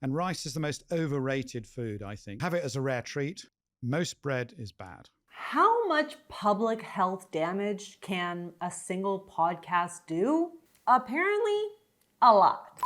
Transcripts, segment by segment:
And rice is the most overrated food, I think. Have it as a rare treat. Most bread is bad. How much public health damage can a single podcast do? Apparently, a lot.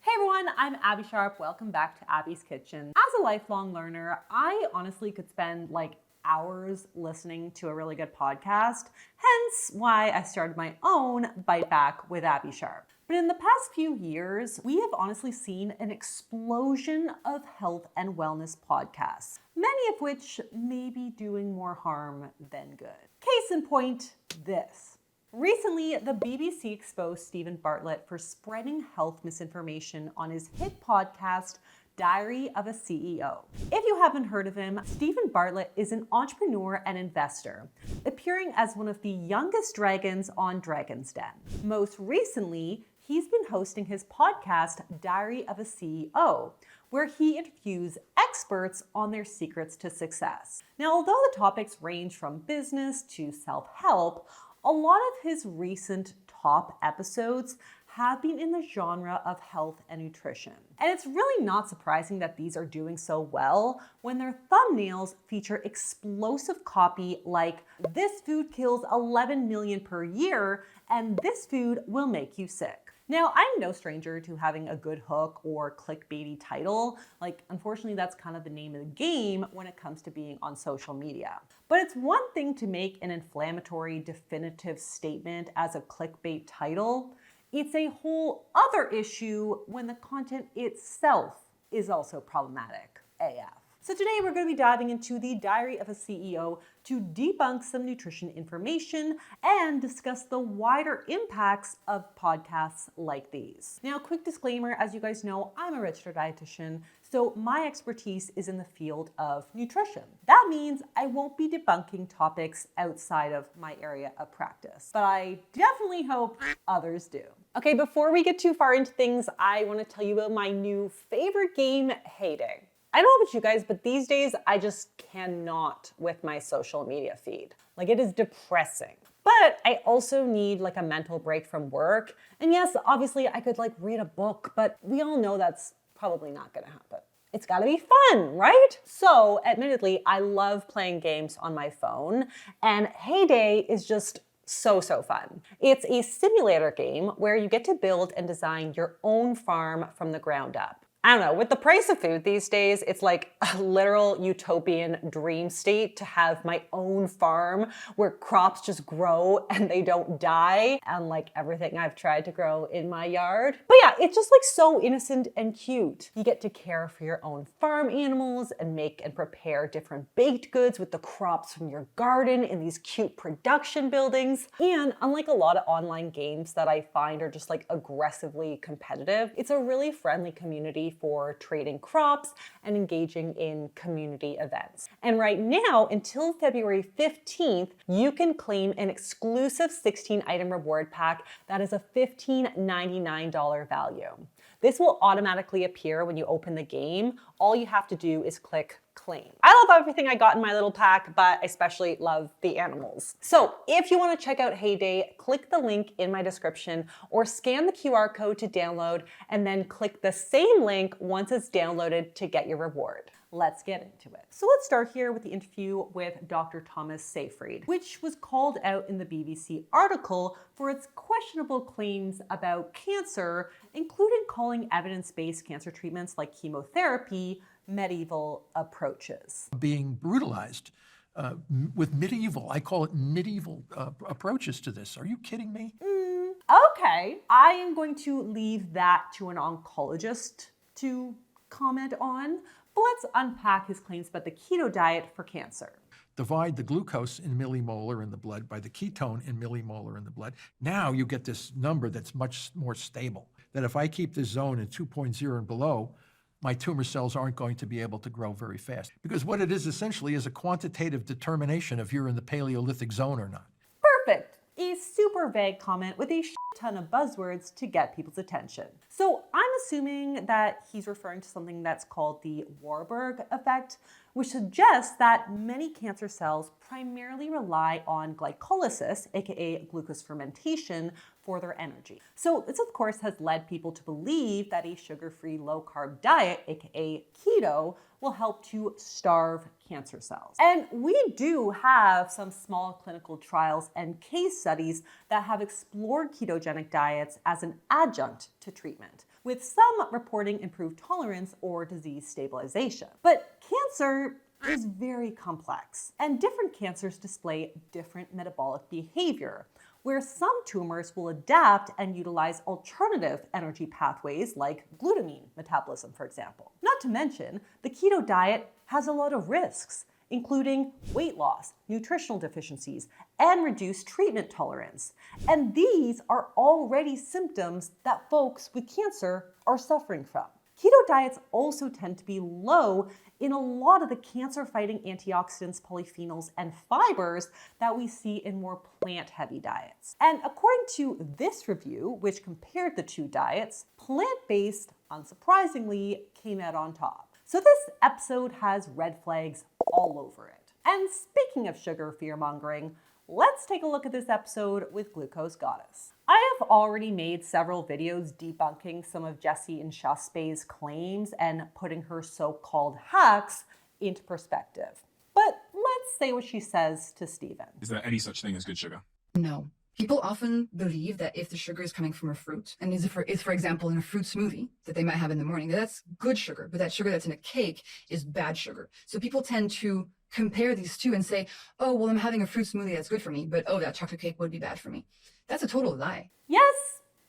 Hey everyone, I'm Abby Sharp. Welcome back to Abby's Kitchen. As a lifelong learner, I honestly could spend like hours listening to a really good podcast, hence why I started my own Bite Back with Abby Sharp. But in the past few years, we have honestly seen an explosion of health and wellness podcasts, many of which may be doing more harm than good. Case in point, this. Recently, the BBC exposed Steven Bartlett for spreading health misinformation on his hit podcast, Diary of a CEO. If you haven't heard of him, Steven Bartlett is an entrepreneur and investor, appearing as one of the youngest dragons on Dragon's Den. Most recently, he's been hosting his podcast, Diary of a CEO, where he interviews experts on their secrets to success. Now, although the topics range from business to self-help, a lot of his recent top episodes have been in the genre of health and nutrition. And it's really not surprising that these are doing so well when their thumbnails feature explosive copy like, "This food kills 11 million per year, and this food will make you sick." Now, I'm no stranger to having a good hook or clickbaity title. Like, unfortunately, that's kind of the name of the game when it comes to being on social media. But it's one thing to make an inflammatory, definitive statement as a clickbait title. It's a whole other issue when the content itself is also problematic AF. So today we're going to be diving into the Diary of a CEO to debunk some nutrition information and discuss the wider impacts of podcasts like these. Now, quick disclaimer, as you guys know, I'm a registered dietitian, so my expertise is in the field of nutrition. That means I won't be debunking topics outside of my area of practice, but I definitely hope others do. Okay, before we get too far into things, I want to tell you about my new favorite game, Heyday. I don't know about you guys, but these days I just cannot with my social media feed. Like, it is depressing. But I also need like a mental break from work. And yes, obviously I could like read a book, but we all know that's probably not gonna happen. It's gotta be fun, right? So admittedly, I love playing games on my phone, and Heyday is just so fun. It's a simulator game where you get to build and design your own farm from the ground up. I don't know, with the price of food these days, it's like a literal utopian dream state to have my own farm where crops just grow and they don't die, unlike everything I've tried to grow in my yard. But yeah, it's just like so innocent and cute. You get to care for your own farm animals and make and prepare different baked goods with the crops from your garden in these cute production buildings. And unlike a lot of online games that I find are just like aggressively competitive, it's a really friendly community for trading crops and engaging in community events. And right now, until February 15th, you can claim an exclusive 16-item reward pack that is a $15.99 value. This will automatically appear when you open the game. All you have to do is click claim. I love everything I got in my little pack, but I especially love the animals. So if you want to check out Heyday, click the link in my description or scan the QR code to download and then click the same link once it's downloaded to get your reward. Let's get into it. So let's start here with the interview with Dr. Thomas Seyfried, which was called out in the BBC article for its questionable claims about cancer, including calling evidence-based cancer treatments like chemotherapy medieval approaches. Being brutalized with medieval, I call it medieval approaches to this. Are you kidding me? Okay, I am going to leave that to an oncologist to comment on, but let's unpack his claims about the keto diet for cancer. Divide the glucose in millimolar in the blood by the ketone in millimolar in the blood. Now you get this number that's much more stable, that if I keep this zone at 2.0 and below, my tumor cells aren't going to be able to grow very fast. Because what it is essentially is a quantitative determination if you're in the Paleolithic zone or not. Perfect. A super vague comment with a shit ton of buzzwords to get people's attention. So I'm assuming that he's referring to something that's called the Warburg effect, which suggests that many cancer cells primarily rely on glycolysis, aka glucose fermentation, for their energy. So this of course has led people to believe that a sugar-free low-carb diet, aka keto, will help to starve cancer cells. And we do have some small clinical trials and case studies that have explored ketogenic diets as an adjunct to treatment, with some reporting improved tolerance or disease stabilization. But cancer is very complex, and different cancers display different metabolic behavior, where some tumors will adapt and utilize alternative energy pathways like glutamine metabolism, for example. Not to mention, the keto diet has a lot of risks, including weight loss, nutritional deficiencies, and reduced treatment tolerance. And these are already symptoms that folks with cancer are suffering from. Keto diets also tend to be low in a lot of the cancer-fighting antioxidants, polyphenols, and fibers that we see in more plant-heavy diets. And according to this review, which compared the two diets, plant-based, unsurprisingly, came out on top. So this episode has red flags all over it. And speaking of sugar fear-mongering, let's take a look at this episode with Glucose Goddess. I have already made several videos debunking some of Jessie and Shaspay's claims and putting her so-called hacks into perspective. But let's say what she says to Steven. Is there any such thing as good sugar? No. People often believe that if the sugar is coming from a fruit, and is for example in a fruit smoothie that they might have in the morning, that's good sugar, but that sugar that's in a cake is bad sugar. So people tend to compare these two and say, oh, well, I'm having a fruit smoothie that's good for me, but oh, that chocolate cake would be bad for me. That's a total lie. Yes,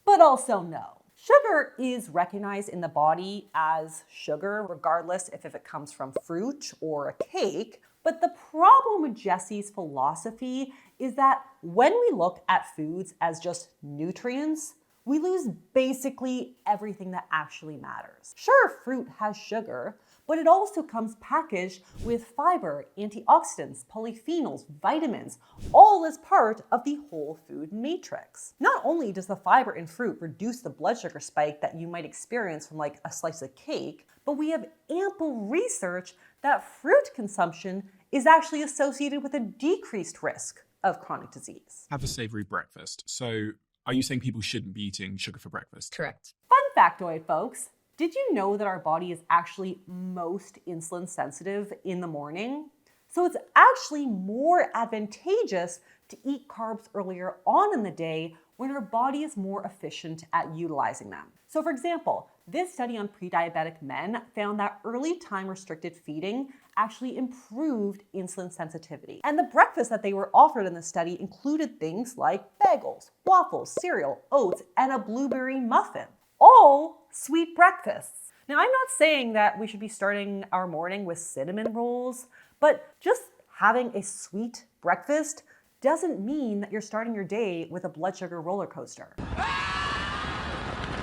but also no. Sugar is recognized in the body as sugar, regardless if it comes from fruit or a cake. But the problem with Jessie's philosophy is that when we look at foods as just nutrients, we lose basically everything that actually matters. Sure, fruit has sugar, but it also comes packaged with fiber, antioxidants, polyphenols, vitamins, all as part of the whole food matrix. Not only does the fiber in fruit reduce the blood sugar spike that you might experience from like a slice of cake, but we have ample research that fruit consumption is actually associated with a decreased risk of chronic disease. Have a savory breakfast. So are you saying people shouldn't be eating sugar for breakfast? Correct. Fun factoid, folks. Did you know that our body is actually most insulin sensitive in the morning? So it's actually more advantageous to eat carbs earlier on in the day when our body is more efficient at utilizing them. So for example, this study on pre-diabetic men found that early time restricted feeding actually improved insulin sensitivity. And the breakfast that they were offered in the study included things like bagels, waffles, cereal, oats, and a blueberry muffin. All sweet breakfasts. Now, I'm not saying that we should be starting our morning with cinnamon rolls, but just having a sweet breakfast doesn't mean that you're starting your day with a blood sugar roller coaster.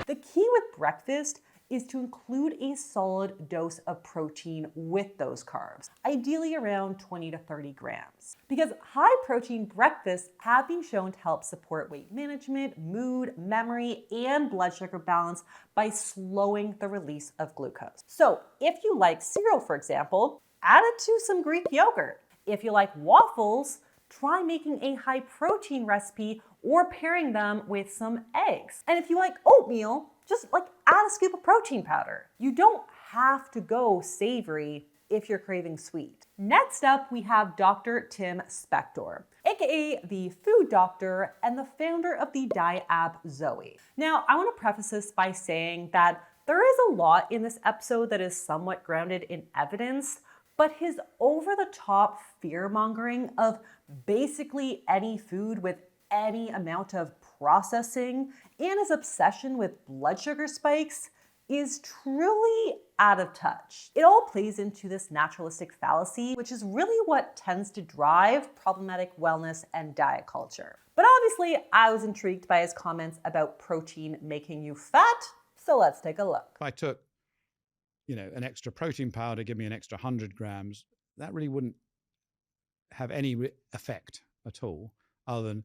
The key with breakfast is to include a solid dose of protein with those carbs, ideally around 20 to 30 grams. Because high protein breakfasts have been shown to help support weight management, mood, memory, and blood sugar balance by slowing the release of glucose. So if you like cereal, for example, add it to some Greek yogurt. If you like waffles, try making a high protein recipe or pairing them with some eggs. And if you like oatmeal, just add a scoop of protein powder. You don't have to go savory if you're craving sweet. Next up, we have Dr. Tim Spector, aka the food doctor and the founder of the diet app Zoe. Now, I want to preface this by saying that there is a lot in this episode that is somewhat grounded in evidence, but his over-the-top fear-mongering of basically any food with any amount of processing and his obsession with blood sugar spikes is truly out of touch. It all plays into this naturalistic fallacy, which is really what tends to drive problematic wellness and diet culture. But obviously, I was intrigued by his comments about protein making you fat, so let's take a look. If I took, an extra protein powder, give me an extra 100 grams, that really wouldn't have any effect at all, other than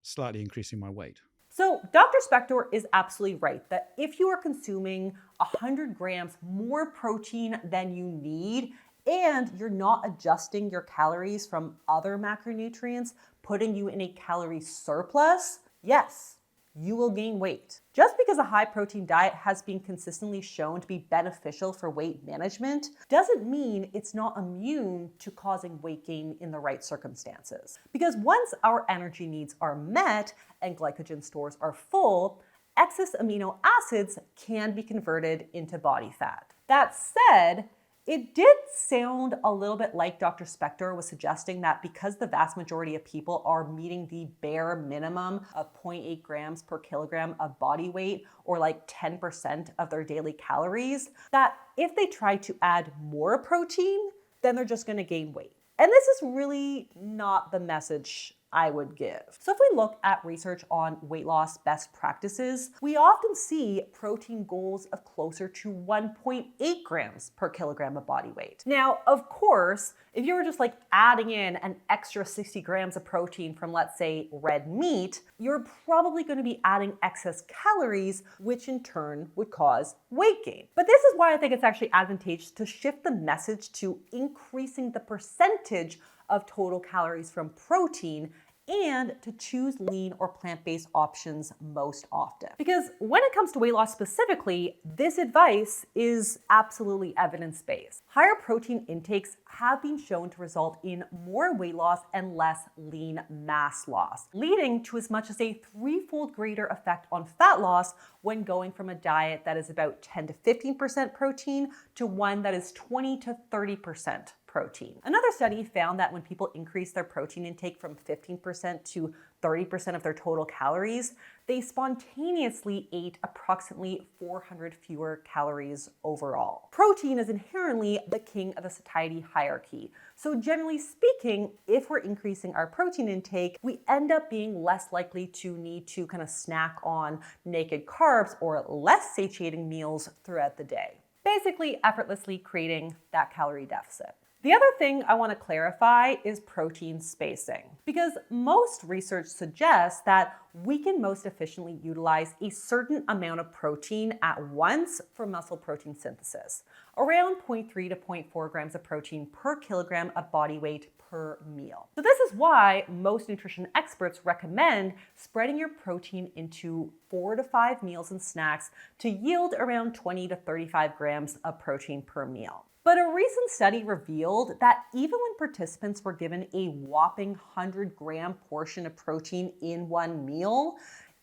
slightly increasing my weight. So Dr. Spector is absolutely right that if you are consuming 100 grams more protein than you need, and you're not adjusting your calories from other macronutrients, putting you in a calorie surplus, yes, you will gain weight. Just because a high protein diet has been consistently shown to be beneficial for weight management doesn't mean it's not immune to causing weight gain in the right circumstances. Because once our energy needs are met and glycogen stores are full, excess amino acids can be converted into body fat. That said, it did sound a little bit like Dr. Spector was suggesting that because the vast majority of people are meeting the bare minimum of 0.8 grams per kilogram of body weight, or like 10% of their daily calories, that if they try to add more protein, then they're just gonna gain weight. And this is really not the message I would give. So if we look at research on weight loss best practices, we often see protein goals of closer to 1.8 grams per kilogram of body weight. Now, of course, if you were just like adding in an extra 60 grams of protein from, let's say, red meat, you're probably going to be adding excess calories, which in turn would cause weight gain. But this is why I think it's actually advantageous to shift the message to increasing the percentage of total calories from protein and to choose lean or plant-based options most often. Because when it comes to weight loss specifically, this advice is absolutely evidence-based. Higher protein intakes have been shown to result in more weight loss and less lean mass loss, leading to as much as a 3-fold greater effect on fat loss when going from a diet that is about 10 to 15% protein to one that is 20 to 30% protein. Another study found that when people increased their protein intake from 15% to 30% of their total calories, they spontaneously ate approximately 400 fewer calories overall. Protein is inherently the king of the satiety hierarchy. So generally speaking, if we're increasing our protein intake, we end up being less likely to need to kind of snack on naked carbs or less satiating meals throughout the day. Basically, effortlessly creating that calorie deficit. The other thing I want to clarify is protein spacing, because most research suggests that we can most efficiently utilize a certain amount of protein at once for muscle protein synthesis, around 0.3 to 0.4 grams of protein per kilogram of body weight per meal. So this is why most nutrition experts recommend spreading your protein into 4 to 5 meals and snacks to yield around 20 to 35 grams of protein per meal. But a recent study revealed that even when participants were given a whopping 100-gram portion of protein in one meal,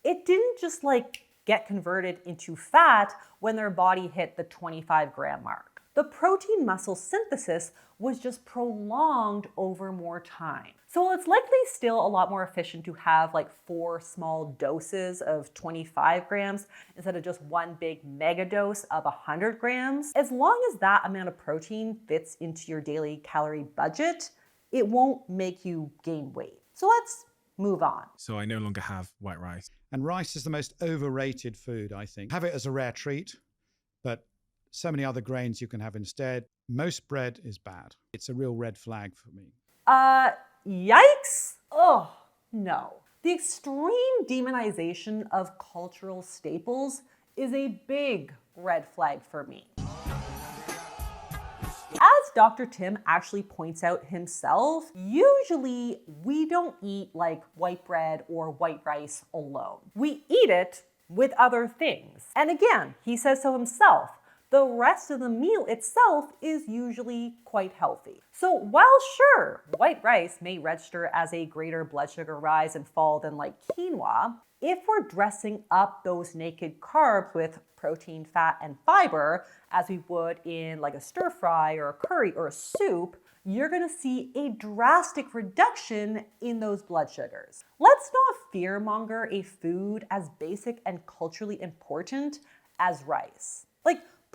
it didn't just get converted into fat when their body hit the 25-gram mark. The protein muscle synthesis was just prolonged over more time. So while it's likely still a lot more efficient to have 4 small doses of 25 grams instead of just one big mega dose of 100 grams, as long as that amount of protein fits into your daily calorie budget, it won't make you gain weight. So let's move on. So I no longer have white rice. And rice is the most overrated food, I think. Have it as a rare treat, but so many other grains you can have instead. Most bread is bad. It's a real red flag for me. Yikes? Oh, no. The extreme demonization of cultural staples is a big red flag for me. As Dr. Tim actually points out himself, usually we don't eat white bread or white rice alone. We eat it with other things. And again, he says so himself. The rest of the meal itself is usually quite healthy. So while sure, white rice may register as a greater blood sugar rise and fall than quinoa, if we're dressing up those naked carbs with protein, fat, and fiber, as we would in a stir fry or a curry or a soup, you're gonna see a drastic reduction in those blood sugars. Let's not fearmonger a food as basic and culturally important as rice.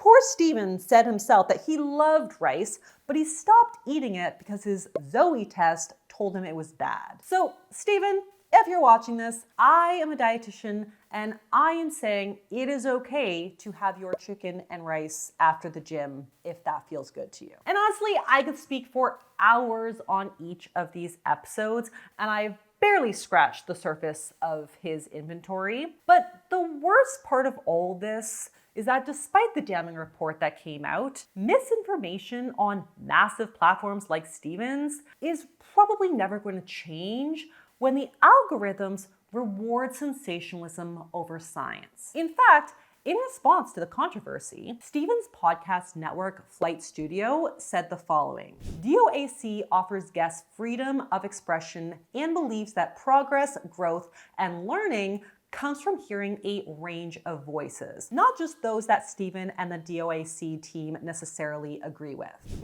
Poor Steven said himself that he loved rice, but he stopped eating it because his Zoe test told him it was bad. So, Steven, if you're watching this, I am a dietitian and I am saying it is okay to have your chicken and rice after the gym if that feels good to you. And honestly, I could speak for hours on each of these episodes, and I've barely scratched the surface of his inventory. But the worst part of all this is that despite the damning report that came out, misinformation on massive platforms like Steven's is probably never going to change when the algorithms reward sensationalism over science. In fact, in response to the controversy, Steven's podcast network Flight Studio said the following: DOAC offers guests freedom of expression and believes that progress, growth, and learning comes from hearing a range of voices, not just those that Steven and the DOAC team necessarily agree with.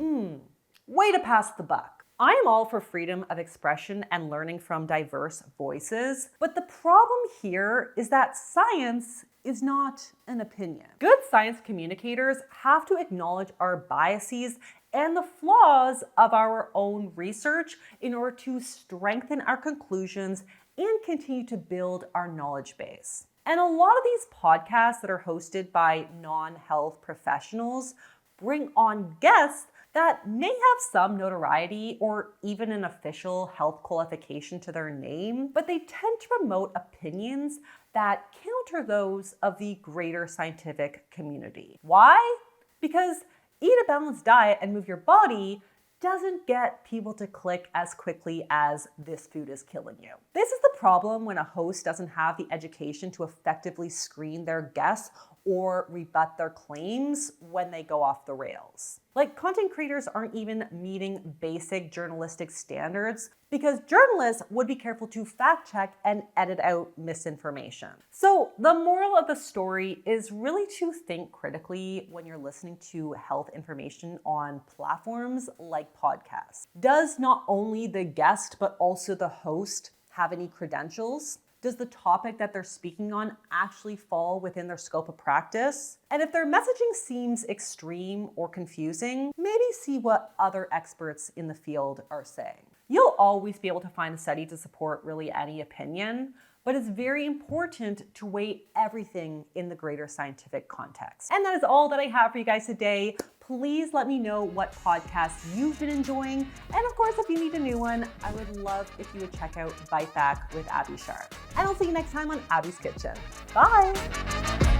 Way to pass the buck. I am all for freedom of expression and learning from diverse voices, but the problem here is that science is not an opinion. Good science communicators have to acknowledge our biases and the flaws of our own research in order to strengthen our conclusions and continue to build our knowledge base. And a lot of these podcasts that are hosted by non-health professionals bring on guests that may have some notoriety or even an official health qualification to their name, but they tend to promote opinions that counter those of the greater scientific community. Why? Because eat a balanced diet and move your body doesn't get people to click as quickly as this food is killing you. This is the problem when a host doesn't have the education to effectively screen their guests or rebut their claims when they go off the rails. Like, content creators aren't even meeting basic journalistic standards because journalists would be careful to fact check and edit out misinformation. So the moral of the story is really to think critically when you're listening to health information on platforms like podcasts. Does not only the guest, but also the host have any credentials? Does the topic that they're speaking on actually fall within their scope of practice? And if their messaging seems extreme or confusing, maybe see what other experts in the field are saying. You'll always be able to find a study to support really any opinion, but it's very important to weigh everything in the greater scientific context. And that is all that I have for you guys today. Please let me know what podcasts you've been enjoying. And of course, if you need a new one, I would love if you would check out Bite Back with Abbey Sharp. And I'll see you next time on Abbey's Kitchen. Bye.